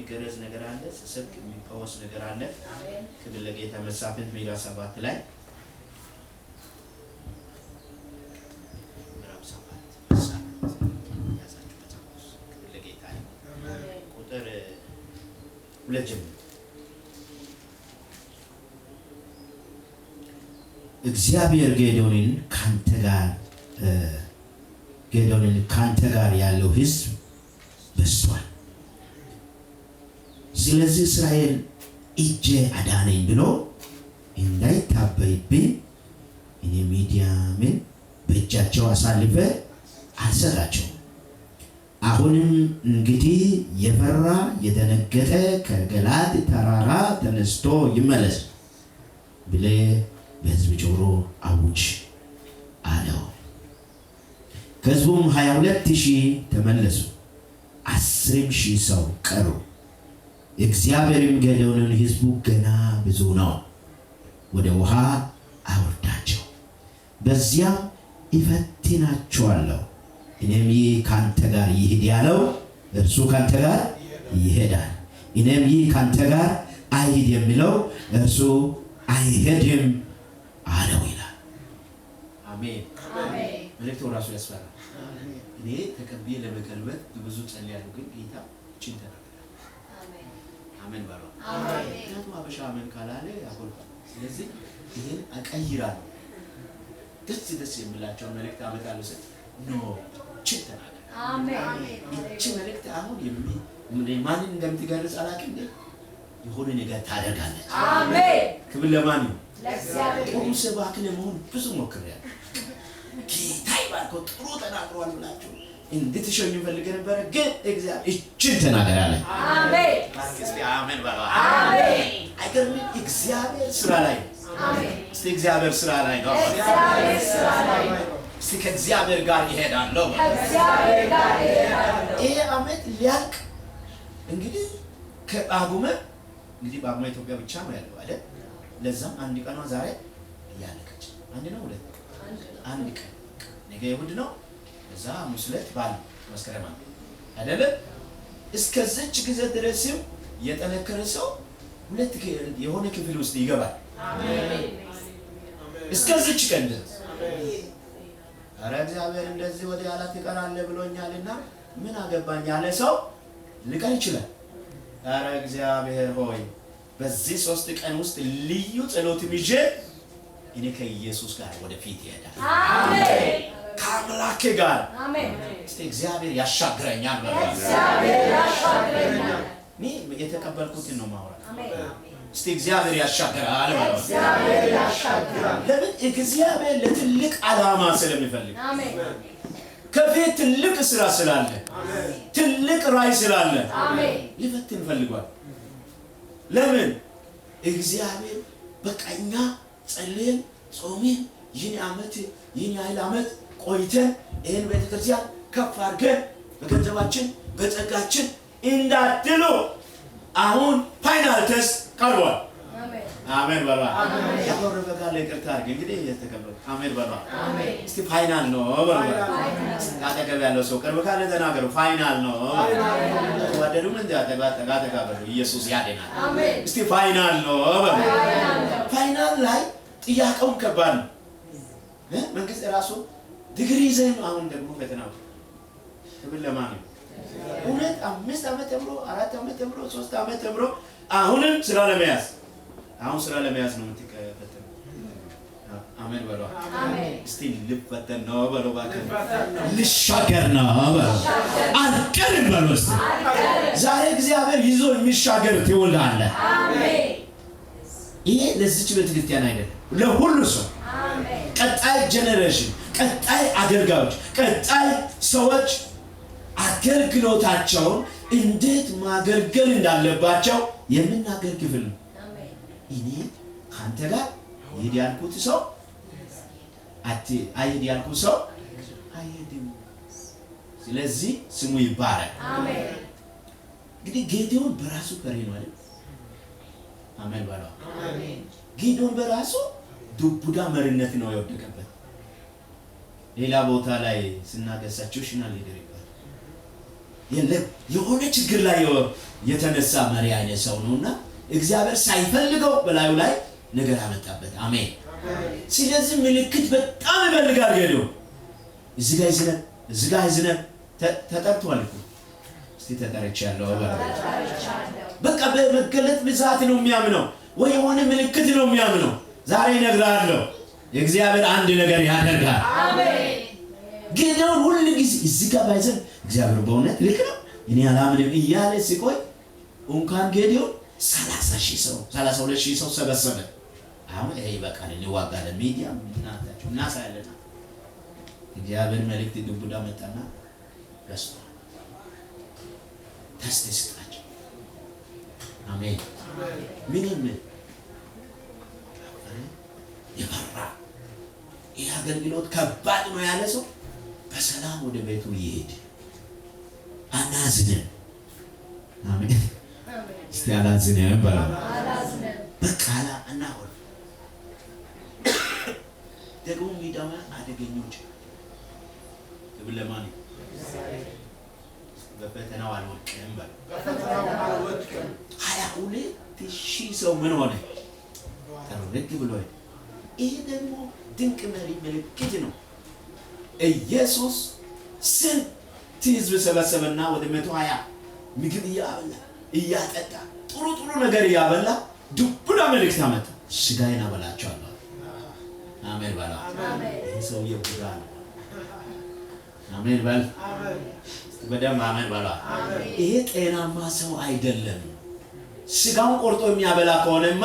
የሚገረዝ ነገር አለ፣ ስስክ የሚፈወስ ነገር አለ። ክብር ለጌታ። መሳፍንት ምዕራፍ 7 ላይ ምዕራፍ 7 ያዛችሁ መጽሐፍ ክብር ለጌታ። ቁጥር 2 ጀምሮ እግዚአብሔር ጌዶንን ካንተ ጋር ያለው ሕዝብ በዝቷል፣ ስለዚህ እስራኤል እጄ አዳነኝ ብሎ እንዳይታበይብኝ እኔ ሚዲያምን በእጃቸው አሳልፈ አልሰጣቸውም። አሁንም እንግዲህ የፈራ የደነገጠ ከገላድ ተራራ ተነስቶ ይመለስ ብለህ በሕዝብ ጆሮ አውጅ አለው። ከሕዝቡም 22,000 ተመለሱ፣ 10,000 ሰው ቀሩ። እግዚአብሔርም ጌዶንን ሕዝቡ ገና ብዙ ነው፣ ወደ ውሃ አወርዳቸው፣ በዚያም እፈትናቸዋለሁ። እኔም ይህ ካንተ ጋር ይሄድ ያለው እርሱ ካንተ ጋር ይሄዳል፣ እኔም ይህ ካንተ ጋር አይሄድ የሚለው እርሱ አይሄድም አለው ይላል። አሜን አሜን። መልእክቱ ራሱ ያስፈራል። እኔ ተቀብዬ ለመገልበጥ ብዙ ጸልያለሁ፣ ግን ጌታ እቺን ተናገረ። አሜን ባባ አሜን። ምክንያቱም አበሻ አሜን ካላለ ያቆልፋል። ስለዚህ ይሄን አቀይራለሁ። ደስ የሚላቸው መልእክት አመጣለሁ ስል ኖ እቺን ተናገረ። አሜን። እቺ መልእክት አሁን ማንን እንደምትገልጽ አላውቅም፣ የሆነ ነገር ታደርጋለች። አሜን። ክብር ለማን ነው? ለእግዚአብሔር። ጥሩ ሰባኪ ለመሆን ብዙ ሞክሬያለሁ። ጌታ ይባርከው፣ ጥሩ ተናግሯል ብላችሁ እንድትሸኙ ፈልጌ ነበረ፣ ግን እግዚአብሔር እቺን ተናገራለ። አሜን። እስቲ አሜን በሉ። አሜን። አይገርምም? እግዚአብሔር ስራ ላይ ነው። አሜን። እስቲ እግዚአብሔር ስራ ላይ ነው። እግዚአብሔር ስራ ላይ ነው። እስቲ ከእግዚአብሔር ጋር ይሄዳለሁ። ከእግዚአብሔር ጋር ይሄዳለሁ። ይሄ ዓመት ሊያልቅ እንግዲህ ከጳጉሜ እንግዲህ ጳጉሜ ኢትዮጵያ ብቻ ነው ያለው አይደል? ለዛም አንድ ቀኗ ዛሬ ያለቀች። አንድ ነው ሁለት አንድ ቀን ነገ ይሁድ ነው። እዛ ሙስለት ባል መስከረም አይደለ? እስከዚች ጊዜ ድረስም የጠነከረ ሰው ሁለት የሆነ ክፍል ውስጥ ይገባል። አሜን። እስከዚች ቀን ድረስ ኧረ እግዚአብሔር እንደዚህ ወደ ኋላ ትቀራለህ ብሎኛልና ምን አገባኝ ያለ ሰው ሊቀር ይችላል። ኧረ እግዚአብሔር ሆይ በዚህ 3 ቀን ውስጥ ልዩ ጸሎትም ይዤ እኔ ከኢየሱስ ጋር ወደፊት ይሄዳል። አሜን። ከአምላኬ ጋር አሜን። እስቲ እግዚአብሔር ያሻግረኛል ማለት እግዚአብሔር ያሻግረኛል። እኔ የተቀበልኩትን ነው ማውራት። አሜን። እስቲ እግዚአብሔር ያሻግራል ማለት እግዚአብሔር ያሻግራል። ለምን? እግዚአብሔር ለትልቅ ዓላማ ስለሚፈልግ። አሜን። ከፊት ትልቅ ስራ ስላለ፣ አሜን፣ ትልቅ ራዕይ ስላለ፣ አሜን፣ ሊፈትን ፈልጓል። ለምን? እግዚአብሔር በቃኛ ጸልየን ጾሜን ይህን ዓመት ይህን ያህል ዓመት ቆይተን ይህን ቤተክርስቲያን ከፍ አድርገን በገንዘባችን በጸጋችን እንዳትሉ አሁን ፋይናል ቴስት ቀርቧል። አሜን አሜን በሏ። ያወረበ ጋር ለይቅርታ አድርግ እንግዲህ የተከበረ አሜን በሏ። አሜን። እስቲ ፋይናል ነው በሏ። አጠገብ ያለው ሰው ቅርብ ካለ ተናገሩ። ፋይናል ነው። ወደዱም እንደ አጠጋ በሉ። ኢየሱስ ያድናል። አሜን። እስቲ ፋይናል ነው በሏ። ፋይናል ላይ ጥያቄውን ከባድ ነው። መንግስት ራሱ ዲግሪ ይዘን አሁን ደግሞ ፈተናው ክብር ለማን ነው? 2 5 ዓመት ተምሮ 4 ዓመት ተምሮ 3 ዓመት ተምሮ አሁንም ስራ ለመያዝ ነው የምትፈተነው። አሜን በሉ። አሜን። እስቲ ልፈተን ነው በሉ። ባከን ልሻገር ነው በሉ። አልቀርም በሉ። እስቲ ዛሬ እግዚአብሔር ይዞ የሚሻገር ትውልዳለህ። አሜን። ይሄ ለዚች ቤተክርስቲያን አይደለም፣ ለሁሉ ሰው። አሜን። ቀጣይ ጄኔሬሽን፣ ቀጣይ አገልጋዮች፣ ቀጣይ ሰዎች አገልግሎታቸውን እንዴት ማገልገል እንዳለባቸው የምናገር ክፍል ነው። አሜን። እኔ ካንተ ጋር ይሄድ ያልኩት ሰው አይሄድ ያልኩት ሰው አይሄድም። ስለዚህ ስሙ ይባረክ። አሜን። እንግዲህ ጌዲዮን በራሱ ፈሪ ነው አይደል? አሜን ባላ። አሜን። ጌዲዮን በራሱ ዱቡዳ መሪነት ነው የወደቀበት። ሌላ ቦታ ላይ ስናገሳቸው ሽናል ሊደር ይባል የለም። የሆነ ችግር ላይ የተነሳ መሪ አይነት ሰው ነውና እግዚአብሔር ሳይፈልገው በላዩ ላይ ነገር አመጣበት። አሜን። ስለዚህ ምልክት በጣም ይፈልጋል። ጌዲዮን እዚህ ጋር ይዝነብ ተጠርቷል እኮ እስቲ ተጠርቻለሁ። በቃ በመገለጥ ብዛት ነው የሚያምነው ወይ የሆነ ምልክት ነው የሚያምነው። ዛሬ እነግርሃለሁ እግዚአብሔር አንድ ነገር ያደርጋል። አሜን። ጌዲዮን ሁሉ ጊዜ እዚህ ጋር ባይዘን እግዚአብሔር በእውነት ልክ ነው እኔ አላምንም እያለ ሲቆይ እንኳን ጌዲዮን 30,000 ሰው 32,000 ሰው ሰበሰበ። አሁን ይሄ በቃል እንዋጋለን ሚዲያ እናታችሁ እናሳያለን። እግዚአብሔር መልእክት ዱብዳ መጣና ረስቶ ተስተስጣቸው። አሜን። ምንም ይፈራ ይህ አገልግሎት ከባድ ነው ያለ ሰው በሰላም ወደ ቤቱ ይሄድ። አናዝነን። አሜን። እስቲ አላዝነን በላ በቃ አናወር ደግሞ ሚዳማ አደገኞች ለማን በፈተናው አልወድቅም በላ በፈተናው አልወድቅም 22,000 ሰው ምን ሆነ ተረክ ብሎ ይሄ ደግሞ ድንቅ ምልክት ነው። ኢየሱስ ስንት ሕዝብ ሰበሰበና ወደ 120 ምግብ እያበላ እያጠጣ ጥሩ ነገር እያበላ ዱብዳ መልእክት አመጣ። ስጋዬን አበላቸዋለሁ። አሜን በላ። ይሄ ሰው የቡዳ ነው። አሜን በል። በደም አሜን በላ። ይሄ ጤናማ ሰው አይደለም። ስጋውን ቆርጦ የሚያበላ ከሆነማ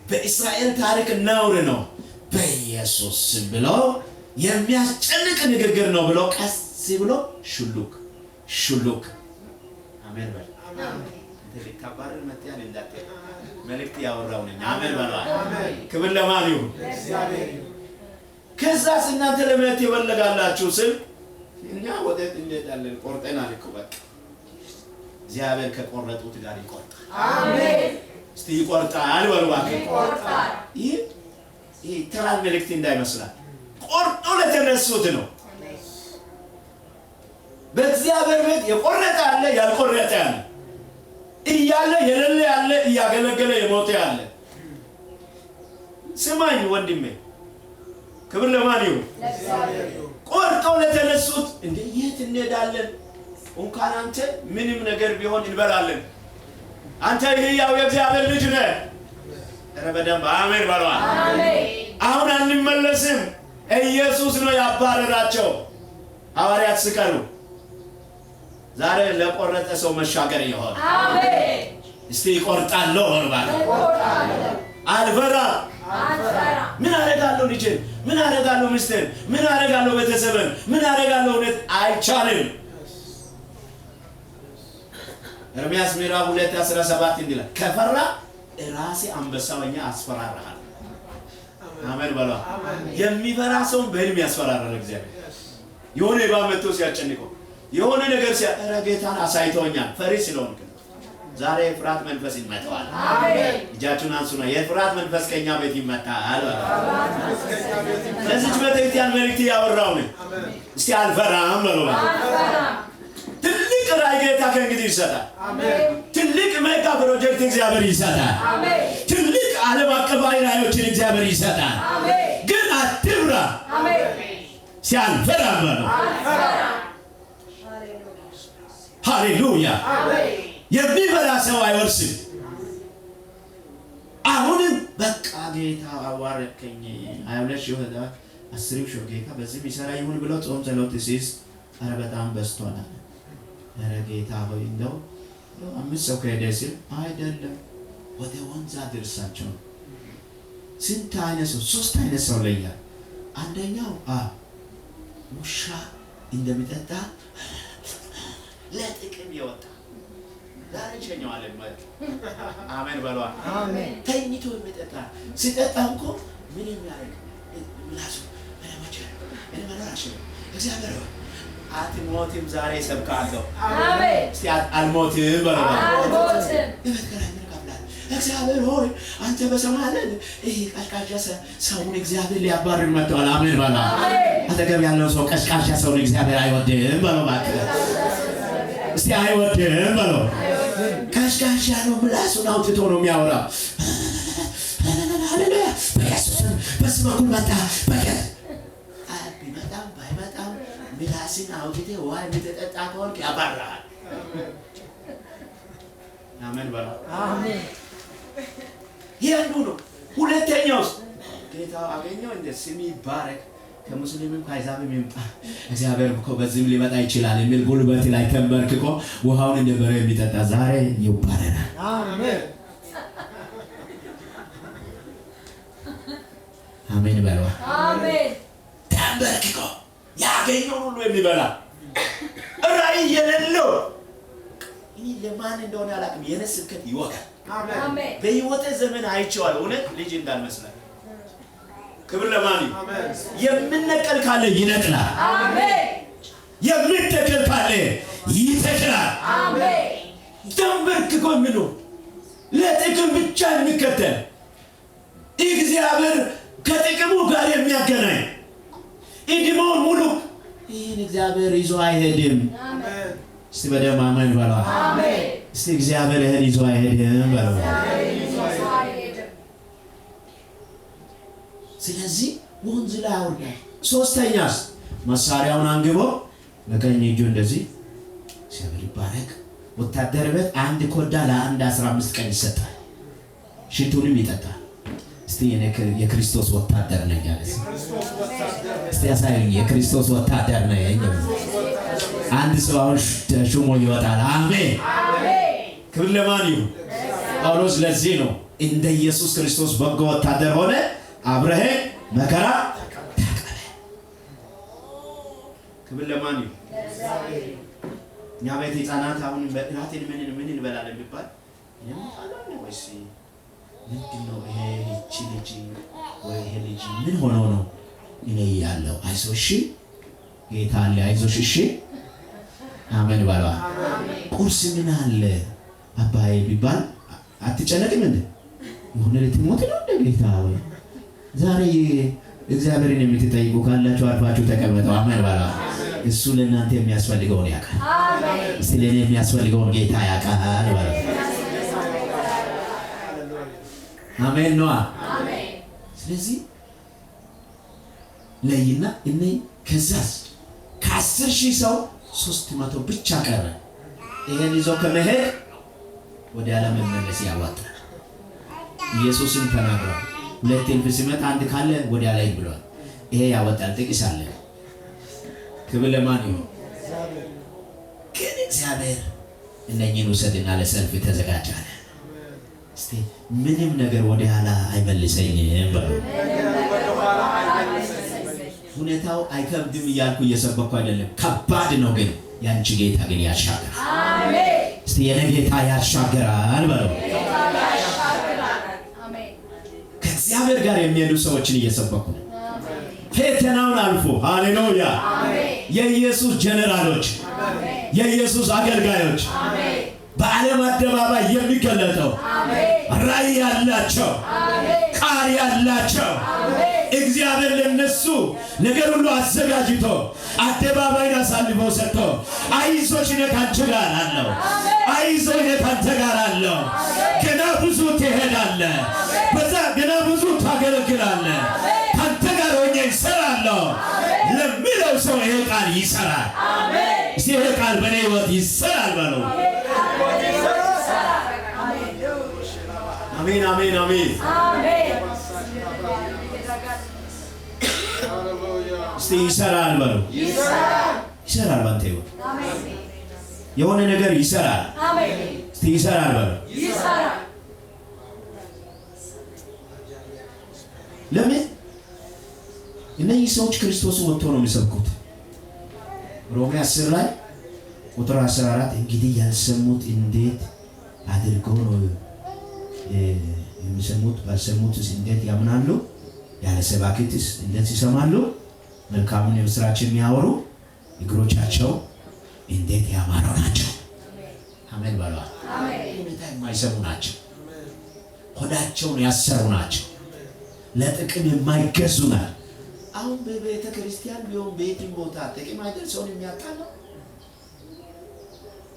በእስራኤል ታሪክ ነውር ነው። በኢየሱስ ስም ብሎ የሚያስጨንቅ ንግግር ነው ብሎ ቀስ ብሎ ሹሉክ አሜን በል። ተከባረን መጥያል እንዳት መልእክት ያወራው ነኝ። አሜን በል። ክብር ለማን ይሁን? ለእግዚአብሔር ይሁን። ከዛስ እናንተ ለምን ትወለጋላችሁ ስል እኛ ወዴት እንሄዳለን? ቆርጠናል እኮ በቃ እግዚአብሔር ከቆረጡት ጋር ይቆርጣል። አሜን። እስቲ ይቆርጣል በልዋክ ይቆርጣል። ይሄ ተራል መልእክት እንዳይመስላል ቆርጦ ለተነሱት ነው። በእግዚአብሔር ቤት የቆረጠ አለ ያልቆረጠ አለ እያለ የሌለ ያለ እያገለገለ የሞተ ያለ። ስማኝ ወንድሜ ክብር ለማን ይሁን? ለእግዚአብሔር ይሁን። ቆርጦ ለተነሱት እንዴ የት እንሄዳለን? እንኳን አንተ ምንም ነገር ቢሆን እንበላለን። አንተ ይሄው የእግዚአብሔር ልጅ ነህ። ረበደም አሜን በሏ። አሜን። አሁን አንመለስም። ኢየሱስ ነው ያባረራቸው ሐዋርያት ሲቀሩ። ዛሬ ለቆረጠ ሰው መሻገር ይሆን። አሜን። እስቲ ይቆርጣለሁ ወርባለ አልፈራ ምን አደርጋለሁ? ልጅን ምን አደርጋለሁ? ሚስትን ምን አደርጋለሁ? ቤተሰብን ምን አደርጋለሁ? እውነት አይቻልም። ኤርምያስ ምዕራፍ 2:17 እንዲላል ከፈራ ራሴ አንበሳውኛ አስፈራራሃል። አሜን በሏ። የሚፈራ ሰው በህልም ያስፈራራል እግዚአብሔር። የሆነ እባብ መጥቶ ሲያጨንቀው የሆነ ነገር ሲያጠራ ጌታን አሳይቶኛል ፈሪ ስለሆንክ ዛሬ የፍርሃት መንፈስ ይመጣል። አሜን። እጃችሁን አንሱና የፍርሃት መንፈስ ከኛ ቤት ይመጣል። ለዚህ ቤተክርስቲያን መልእክት ያወራው ነው። እስቲ አልፈራም በሉ። ትልቅ ራዕይ ጌታ ከእንግዲህ ይሰጣል። አሜን። ትልቅ ሜጋ ፕሮጀክት እግዚአብሔር ይሰጣል። አሜን። ትልቅ ዓለም አቀፋዊ ራዕዮችን እግዚአብሔር ይሰጣል። አሜን። ግን አትፍራ። አሜን። ሲያልፈራ በሉ። ሃሌሉያ። አሜን። የሚፈራ ሰው አይወርስም። አሁንም በቃ ጌታ አዋረከኝ 22,000 ይሁዳ 10,000 ጌታ በዚህ ሚሰራ ይሁን ብሎ ጾም ጸሎት ሲስ አረ በጣም በስቷል። አረ ጌታ ሆይ እንደው 5 ሰው ከሄደ ሲል አይደለም ወደ ወንዝ አድርሳቸው። ስንት አይነት ሰው 3 አይነት ሰው ለያል። አንደኛው ውሻ እንደሚጠጣ ለጥቅም ይወጣ ዛሬ ቸኛው አለ ማለት አሜን በሏ። አሜን። ተኝቶ የሚጠጣ ሲጠጣ እንኳ ምን የሚያደርግ ምላሱ መናሽ እግዚአብሔር አትሞትም ዛሬ ሰብካለሁ። አሜን። እስቲ አልሞትም በሏ። አልሞትም እግዚአብሔር ሆይ አንተ በሰማይ አለ። ይሄ ቀሽቃሻ ሰውን እግዚአብሔር ሊያባርር መጥቷል። አሜን በሏ። አጠገብ ያለው ሰው ቀሽቃሻ ሰውን እግዚአብሔር አይወድም በሏ። እስቲ አይወድም በሏ። ቀሽቃሻ ነው። ምላሱን አውጥቶ ነው የሚያወራው። ሃሌሉያ በኢየሱስ በስመ በኩል መጣ። በቀር ቢመጣም ባይመጣም ምላስን አውጥቶ ውሃ የምትጠጣ ከሆንክ ያባራል። አሜን በላ አሜን። ይሄንዱ ነው። ሁለተኛውስ ጌታ አገኘው እንደ ስም ይባረክ ከሙስሊምም ከአይዛብም ይምጣ እግዚአብሔር እኮ በዚህም ሊመጣ ይችላል የሚል ጉልበት ላይ ተንበርክኮ ውሃውን እንደ በሬ የሚጠጣ ዛሬ ይባረናል። አሜን አሜን በላ አሜን። ተንበርክኮ ያገኘው ሁሉ የሚበላ ራእይ የሌለው እኔ ለማን እንደሆነ አላውቅም። የነስ ስብከት ይወጋል። አሜን። በህይወቴ ዘመን አይቼዋለሁ። እውነት ልጅ እንዳልመስላል። ክብር ለማን ይሁን። የምንነቀል ካለ ይነቅላል። አሜን። የምንተክል ካለ ይተክላል። አሜን። ተንበርክኮ ምኑ ለጥቅም ብቻ የሚከተል እግዚአብሔር ከጥቅሙ ጋር የሚያገናኝ እድሜውን ሙሉ ይህን እግዚአብሔር ይዞ አይሄድም። አሜን። እስቲ በደም አሜን በሉ። አሜን። እስቲ እግዚአብሔር ይሄን ይዞ አይሄድም በሉ። ስለዚህ ወንዝ ላይ አውርዳል። ሶስተኛስ መሳሪያውን አንግቦ በቀኝ እጁ እንደዚህ እግዚአብሔር ይባረክ። ወታደር ቤት አንድ ኮዳ ለአንድ 15 ቀን ይሰጣል። ሽቱንም ይጠጣል። እስቲ የክርስቶስ ወታደር ነኝ ያለ እስቲ ያሳየኝ። የክርስቶስ ወታደር ነኝ። አንድ ሰው አሁን ሹሞ ይወጣል። አሜን አሜን። ክብር ለማን ይሁን። ጳውሎስ ለዚህ ነው እንደ ኢየሱስ ክርስቶስ በጎ ወታደር ሆነ አብረህ መከራ ተቀበለ። ክብር ለማን ይሁን። እኛ ቤት ህፃናት አሁን በእናቴን ምን እንበላለን ቢባል ያማታለን ወይስ ምንድነው ይሄ ልጅ ወይ ይሄ ልጅ ምን ሆኖ ነው እኔ ያለው? አይዞሽ ጌታ አለ፣ አይዞሽ እሺ አሜን ባባ። ቁርስ ምን አለ አባዬ ቢባል አትጨነቅም እንዴ? የሆነ ልትሞት ነው እንደ ጌታ ወይ? ዛሬ እግዚአብሔርን የምትጠይቁ ካላችሁ አርፋችሁ ተቀመጡ። አሜን ባባ። እሱ ለእናንተ የሚያስፈልገውን ያውቃል። አሜን። እስቲ ለኔ የሚያስፈልገውን ጌታ ያውቃል ባባ። አሜን ነው። አሜን። ስለዚህ ለይና እኔ ከዛስ ከ10,000 ሰው 300 ብቻ ቀረ። ይሄን ይዞ ከመሄድ ወደ ዓለም መመለስ ያዋጣል። ኢየሱስን ተናግሯል። ሁለት እልፍ ሲመጣ አንድ ካለ ወደ ላይ ብሏል። ይሄ ያወጣል። ጥቂት አለ። ክብር ለማን ይሁን። ግን እግዚአብሔር እነኚህን ውሰድና ለሰልፍ ተዘጋጃለ። እስቲ ምንም ነገር ወደ ኋላ አይመልሰኝም በሉ። ሁኔታው አይከብድም እያልኩ እየሰበኩ አይደለም። ከባድ ነው፣ ግን ያንቺ ጌታ ግን ያሻግራል። አሜን። እስቲ የኔ ጌታ ያሻግራል በሉ። አሜን። ከእግዚአብሔር ጋር የሚሄዱ ሰዎችን እየሰበኩ ነው። ፈተናውን አልፎ ሃሌሉያ። አሜን። የኢየሱስ ጀነራሎች፣ አሜን። የኢየሱስ አገልጋዮች፣ አሜን። በዓለም አደባባይ የሚገለጠው ራእይ ያላቸው፣ ቃል ያላቸው እግዚአብሔር ለነሱ ነገር ሁሉ አዘጋጅቶ አደባባይን አሳልፎ ሰጥቶ አይዞሽ እኔ ካንቺ ጋር አለው፣ አይዞሽ እኔ ካንተ ጋር አለው፣ ገና ብዙ ትሄዳለህ፣ በዛ ገና ብዙ ታገለግላለህ፣ ካንተ ጋር ሆኜ እሰራለሁ ለሚለው ሰው ይሄ ቃል ይሰራል። እስቲ ይሄ ቃል በእኔ ሕይወት ይሰራል በለው። አሜን አሜን አሜን አሜን። እስቲ ይሰራል በሉ። ይሰራል ባንተ ሕይወት የሆነ ነገር ይሰራል። አሜን። እስቲ ይሰራል በሉ። ይሰራል። ለምን እነዚህ ሰዎች ክርስቶስን ወጥቶ ነው የሚሰብኩት? ሮሜ 10 ላይ ቁጥር 14 እንግዲህ ያልሰሙት እንዴት አድርገው ነው የሚሰሙት? ባልሰሙትስ እንዴት ያምናሉ? ያለ ሰባኪትስ እንዴት ይሰማሉ? መልካሙን የምስራች የሚያወሩ እግሮቻቸው እንዴት ያማሩ ናቸው። አሜን በሉ። አሜን። ሁኔታ የማይሰሙ ናቸው። ሆዳቸውን ያሰሩ ናቸው። ለጥቅም የማይገዙ ናቸው። አሁን በቤተ ክርስቲያን ቢሆን በየትም ቦታ ጥቅም አይደል ሰውን የሚያጣለው?